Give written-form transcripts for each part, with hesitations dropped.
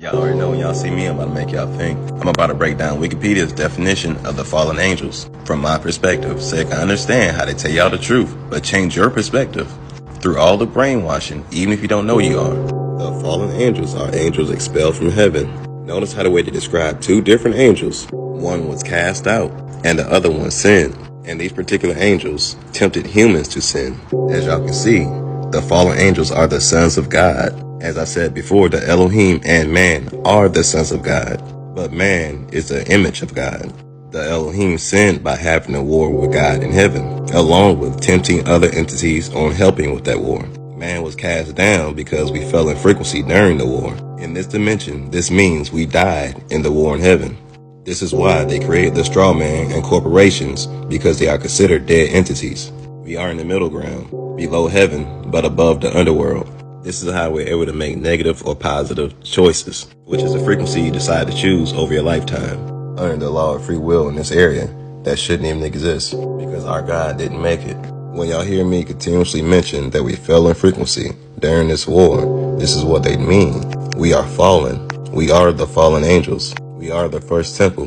Y'all already know when y'all see me, I'm about to make y'all think. I'm about to break down Wikipedia's definition of the fallen angels from my perspective, so you can understand how they tell y'all the truth, but change your perspective through all the brainwashing, even if you don't know you are. The fallen angels are angels expelled from heaven. Notice how the way they describe two different angels. One was cast out, and the other one sinned. And these particular angels tempted humans to sin. As y'all can see, the fallen angels are the sons of God. As I said before, the Elohim and man are the sons of God, but man is the image of God. The Elohim sinned by having a war with God in heaven, along with tempting other entities on helping with that war. Man was cast down because we fell in frequency during the war. In this dimension, this means we died in the war in heaven. This is why they created the straw man and corporations, because they are considered dead entities. We are in the middle ground, below heaven, but above the underworld. This is how we're able to make negative or positive choices, which is the frequency you decide to choose over your lifetime. Under the law of free will in this area, that shouldn't even exist, because our God didn't make it. When y'all hear me continuously mention that we fell in frequency during this war, this is what they mean. We are fallen. We are the fallen angels. We are the first temple,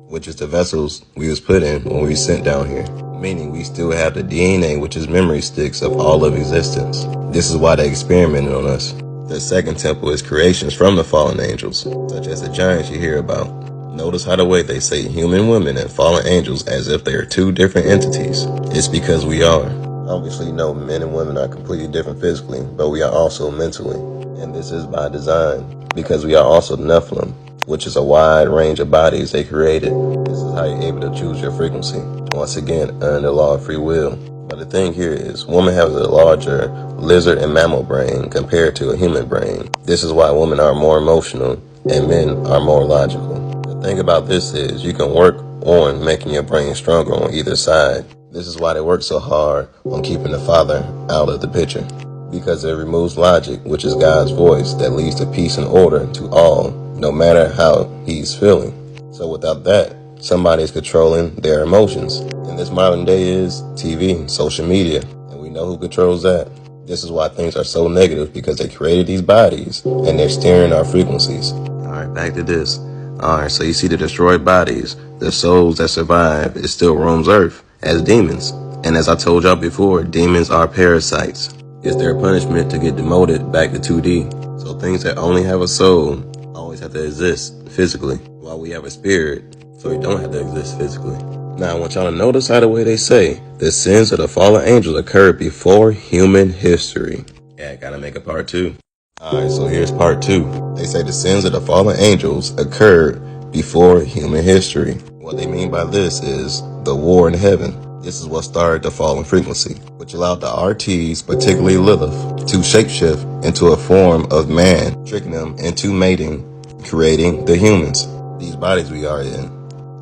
which is the vessels we was put in when we were sent down here. Meaning we still have the DNA, which is memory sticks of all of existence. This is why they experimented on us. The second temple is creations from the fallen angels, such as the giants you hear about. Notice how the way they say human women and fallen angels as if they are two different entities. It's because we are. Obviously, you know, men and women are completely different physically, but we are also mentally. And this is by design, because we are also the Nephilim, which is a wide range of bodies they created. This is how you're able to choose your frequency. Once again, under the law of free will. But the thing here is, woman has a larger lizard and mammal brain compared to a human brain. This is why women are more emotional and men are more logical. The thing about this is, you can work on making your brain stronger on either side. This is why they work so hard on keeping the father out of the picture. Because it removes logic, which is God's voice that leads to peace and order to all, no matter how he's feeling. So without that, somebody is controlling their emotions. And this modern day is TV, social media, and we know who controls that. This is why things are so negative, because they created these bodies and they're steering our frequencies. Alright, back to this. Alright, so you see the destroyed bodies, the souls that survive, it still roams earth as demons. And as I told y'all before, demons are parasites. It's their punishment to get demoted back to 2D. So things that only have a soul always have to exist physically, while we have a spirit, so we don't have to exist physically. Now I want y'all to notice how the way they say the sins of the fallen angels occurred before human history. Yeah, gotta make a part 2. Alright, so here's part 2. They say the sins of the fallen angels occurred before human history. What they mean by this is the war in heaven. This is what started the fallen frequency, which allowed the RTs, particularly Lilith, to shapeshift into a form of man, tricking them into mating, creating the humans. These bodies we are in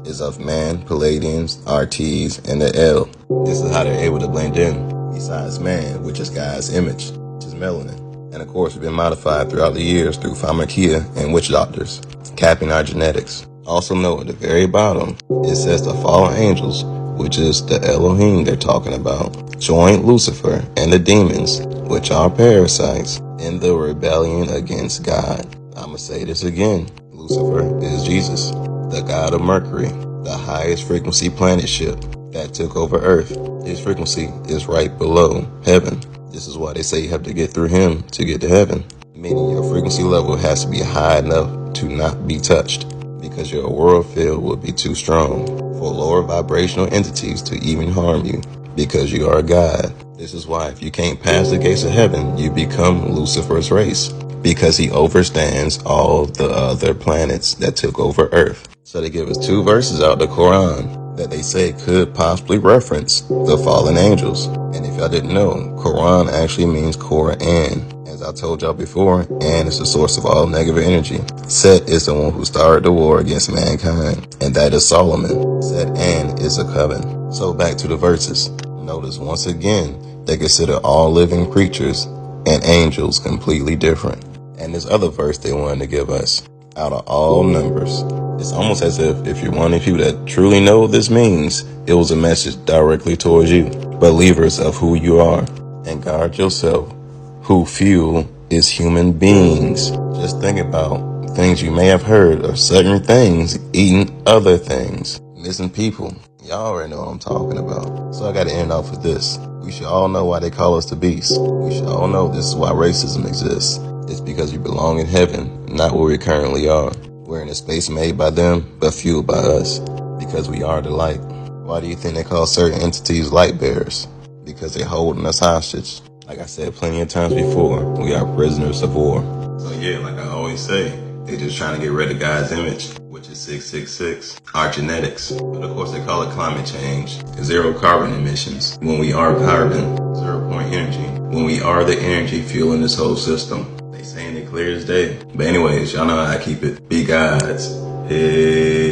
is of man, Palladians, RTs, and the L. This is how they're able to blend in, besides man, which is God's image, which is melanin. And of course, we've been modified throughout the years through pharmakia and witch doctors, capping our genetics. Also note at the very bottom, it says the fallen angels, which is the Elohim they're talking about, joined Lucifer and the demons, which are parasites, in the rebellion against God. I'ma say this again. Lucifer is Jesus, the god of Mercury, the highest frequency planet ship that took over Earth. His frequency is right below heaven. This is why they say you have to get through him to get to heaven. Meaning your frequency level has to be high enough to not be touched, because your world field will be too strong for lower vibrational entities to even harm you, because you are a god. This is why if you can't pass the gates of heaven, you become Lucifer's race, because he overstands all the other planets that took over Earth. So they give us 2 verses out the Quran that they say could possibly reference the fallen angels. And if y'all didn't know, Quran actually means Quran. As I told y'all before, An is the source of all negative energy. Set is the one who started the war against mankind, and that is Solomon. Set An is a coven. So back to the verses. Notice once again, they consider all living creatures and angels completely different. And this other verse they wanted to give us, out of all numbers. It's almost as if you're one of the people that truly know what this means, it was a message directly towards you, believers of who you are, and guard yourself, who fuel is human beings. Just think about things you may have heard of certain things eating other things. Missing people. Y'all already know what I'm talking about. So I gotta end off with this. We should all know why they call us the beast. We should all know this is why racism exists. It's because we belong in heaven, not where we currently are. We're in a space made by them, but fueled by us. Because we are the light. Why do you think they call certain entities light bearers? Because they're holding us hostage. Like I said plenty of times before, we are prisoners of war. So yeah, like I always say, they just trying to get rid of God's image, which is 666, our genetics. But of course they call it climate change, zero carbon emissions. When we are carbon, 0 point energy. When we are the energy fueling this whole system. They saying it clear as day. But anyways, y'all know how I keep it. Be gods. Hey.